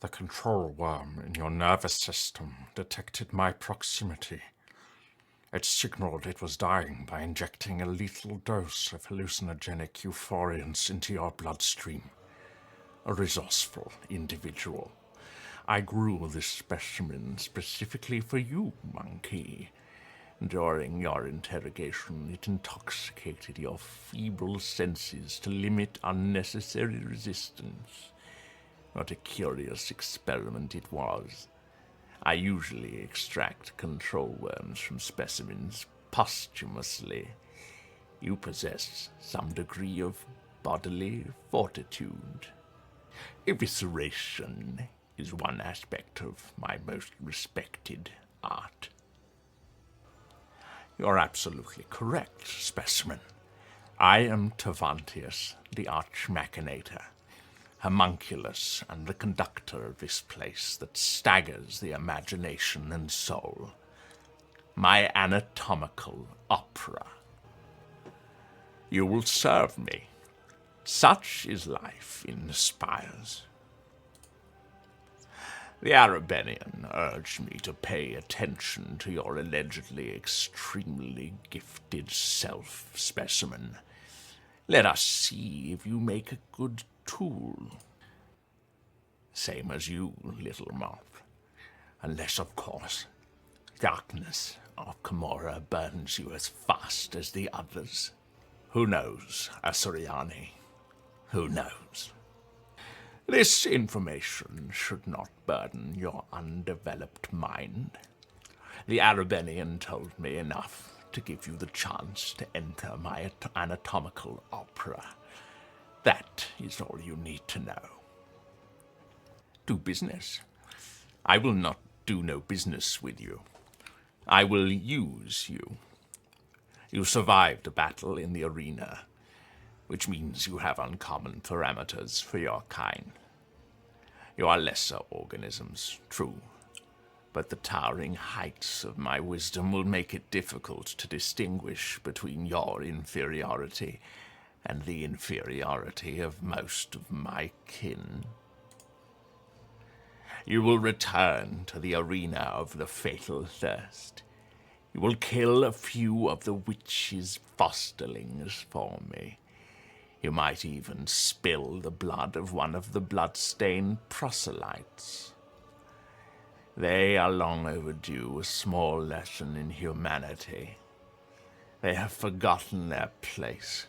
The control worm in your nervous system detected my proximity. It signaled it was dying by injecting a lethal dose of hallucinogenic euphoriants into your bloodstream. A resourceful individual. I grew this specimen specifically for you, monkey. During your interrogation, it intoxicated your feeble senses to limit unnecessary resistance. What a curious experiment it was. I usually extract control worms from specimens posthumously. You possess some degree of bodily fortitude. Evisceration is one aspect of my most respected art. You're absolutely correct, specimen. I am Tavantius, the arch-machinator, homunculus and the conductor of this place that staggers the imagination and soul. My anatomical opera. You will serve me. Such is life in the spires. The Arabenian urged me to pay attention to your allegedly extremely gifted self-specimen. Let us see if you make a good tool. Same as you, little moth. Unless, of course, darkness of Commorragh burns you as fast as the others. Who knows, Asuriani? Who knows? This information should not burden your undeveloped mind. The Arabenian told me enough to give you the chance to enter my anatomical opera. That is all you need to know. Do business. I will not do no business with you. I will use you. You survived a battle in the arena, which means you have uncommon parameters for your kind. You are lesser organisms, true, but the towering heights of my wisdom will make it difficult to distinguish between your inferiority and the inferiority of most of my kin. You will return to the arena of the fatal thirst. You will kill a few of the witch's fosterlings for me. You might even spill the blood of one of the blood-stained proselytes. They are long overdue a small lesson in humanity. They have forgotten their place.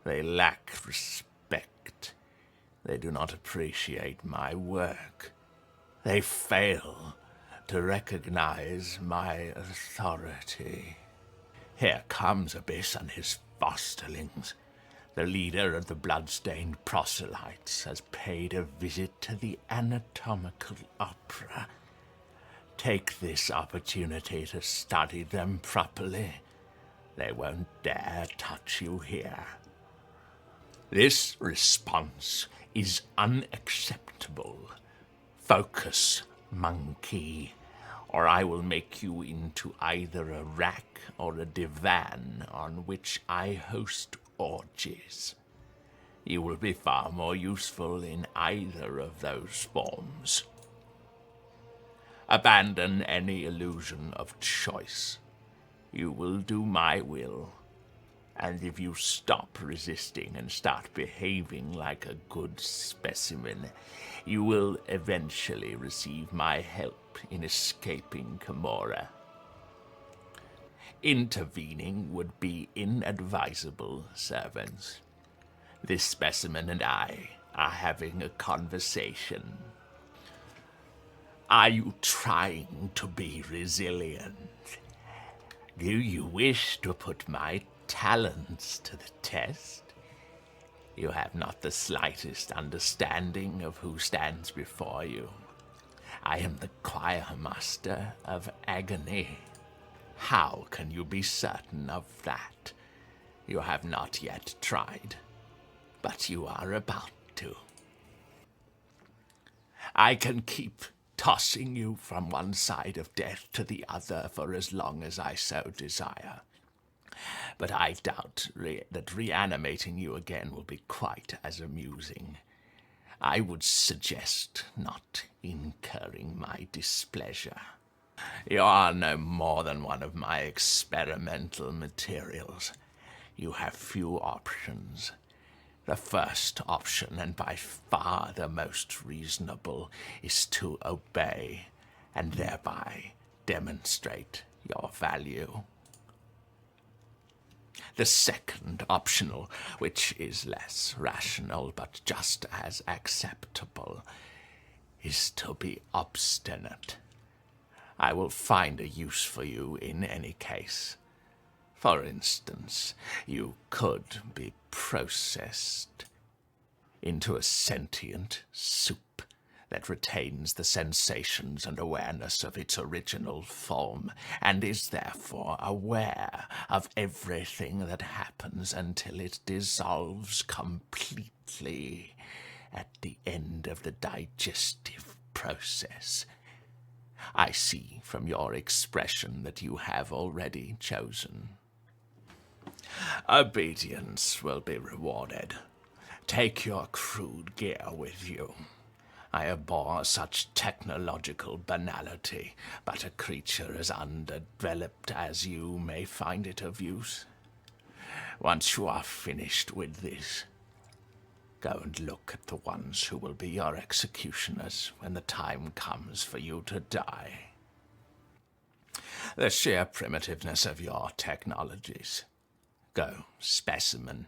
They lack respect. They do not appreciate my work. They fail to recognize my authority. Here comes Abyss and his fosterlings. The leader of the blood-stained proselytes has paid a visit to the anatomical opera. Take this opportunity to study them properly. They won't dare touch you here. This response is unacceptable. Focus, monkey, or I will make you into either a rack or a divan on which I host orgies. You will be far more useful in either of those forms. Abandon any illusion of choice. You will do my will, and if you stop resisting and start behaving like a good specimen, you will eventually receive my help in escaping Commorragh. Intervening would be inadvisable, servants. This specimen and I are having a conversation. Are you trying to be resilient? Do you wish to put my talents to the test? You have not the slightest understanding of who stands before you. I am the choir master of agony. How can you be certain of that? You have not yet tried, but you are about to. I can keep tossing you from one side of death to the other for as long as I so desire. But I doubt that reanimating you again will be quite as amusing. I would suggest not incurring my displeasure. You are no more than one of my experimental materials. You have few options. The first option, and by far the most reasonable, is to obey, and thereby demonstrate your value. The second optional, which is less rational but just as acceptable, is to be obstinate. I will find a use for you in any case. For instance, you could be processed into a sentient soup that retains the sensations and awareness of its original form, and is therefore aware of everything that happens until it dissolves completely at the end of the digestive process. I see from your expression that you have already chosen. Obedience will be rewarded. Take your crude gear with you. I abhor such technological banality, but a creature as undeveloped as you may find it of use. Once you are finished with this, go and look at the ones who will be your executioners when the time comes for you to die. The sheer primitiveness of your technologies. Go, specimen.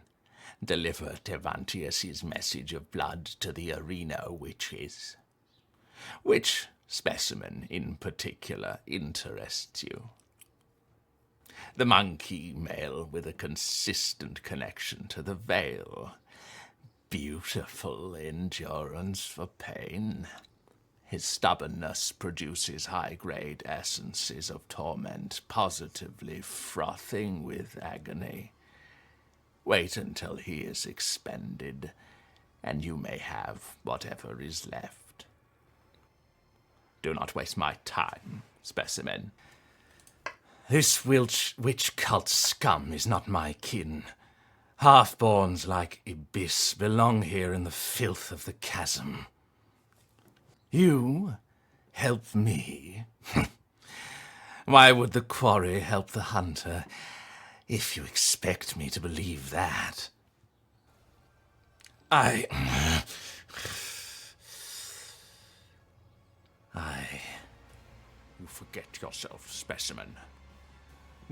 Deliver Tevantius's message of blood to the arena witches. Which specimen in particular interests you? The monkey male with a consistent connection to the veil. Beautiful endurance for pain. His stubbornness produces high-grade essences of torment, positively frothing with agony. Wait until he is expended, and you may have whatever is left. Do not waste my time, specimen. This witch cult scum is not my kin. Half-borns like Ibis belong here in the filth of the chasm. You help me? Why would the quarry help the hunter, if you expect me to believe that? You forget yourself, specimen.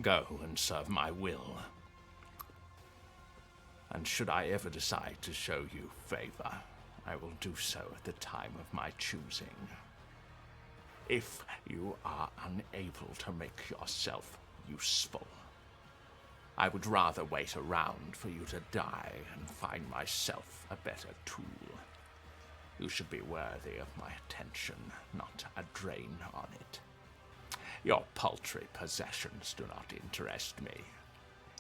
Go and serve my will. And should I ever decide to show you favor, I will do so at the time of my choosing. If you are unable to make yourself useful, I would rather wait around for you to die and find myself a better tool. You should be worthy of my attention, not a drain on it. Your paltry possessions do not interest me.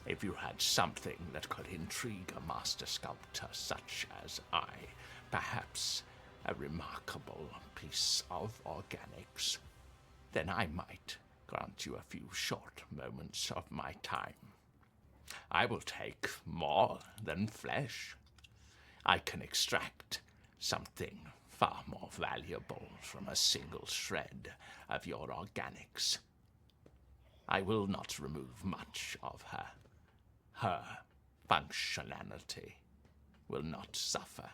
If you had something that could intrigue a master sculptor such as I, perhaps a remarkable piece of organics, then I might grant you a few short moments of my time. I will take more than flesh. I can extract something far more valuable from a single shred of your organics. I will not remove much of her. Her functionality will not suffer.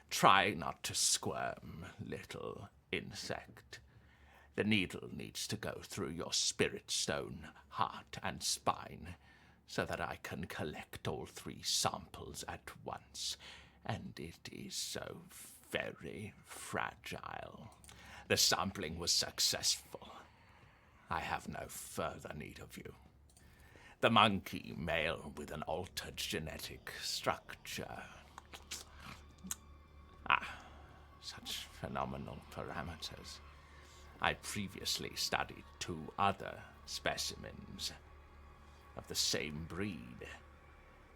Try not to squirm, little insect. The needle needs to go through your spirit stone, heart, and spine, so that I can collect all three samples at once, and it is so very fragile. The sampling was successful. I have no further need of you. The monkey male with an altered genetic structure. Such phenomenal parameters. I previously studied 2 other specimens of the same breed,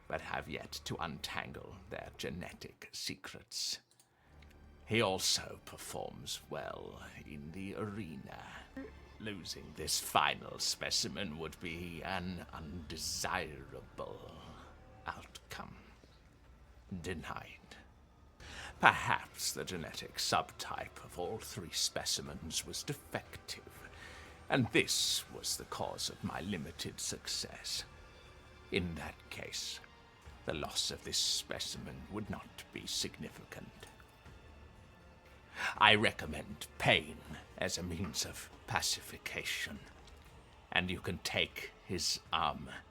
but have yet to untangle their genetic secrets. He also performs well in the arena. Losing this final specimen would be an undesirable outcome. Denied. Perhaps the genetic subtype of all 3 specimens was defective, and this was the cause of my limited success. In that case, the loss of this specimen would not be significant. I recommend pain as a means of pacification, and you can take his armor.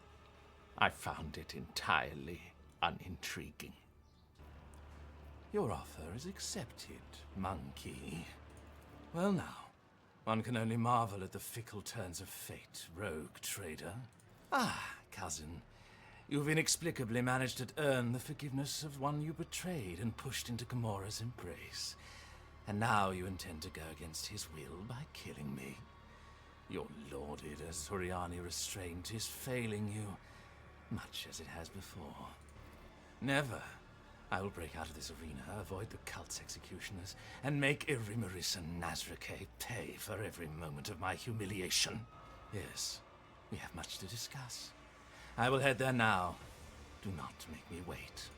I found it entirely unintriguing. Your offer is accepted, monkey. Well now, one can only marvel at the fickle turns of fate, rogue trader. Ah, cousin, you've inexplicably managed to earn the forgiveness of one you betrayed and pushed into Commorragh's embrace. And now you intend to go against his will by killing me. Your lauded Azuriani restraint is failing you, much as it has before. Never. I will break out of this arena, avoid the cult's executioners, and make every Marissa Nazrake pay for every moment of my humiliation. Yes, we have much to discuss. I will head there now. Do not make me wait.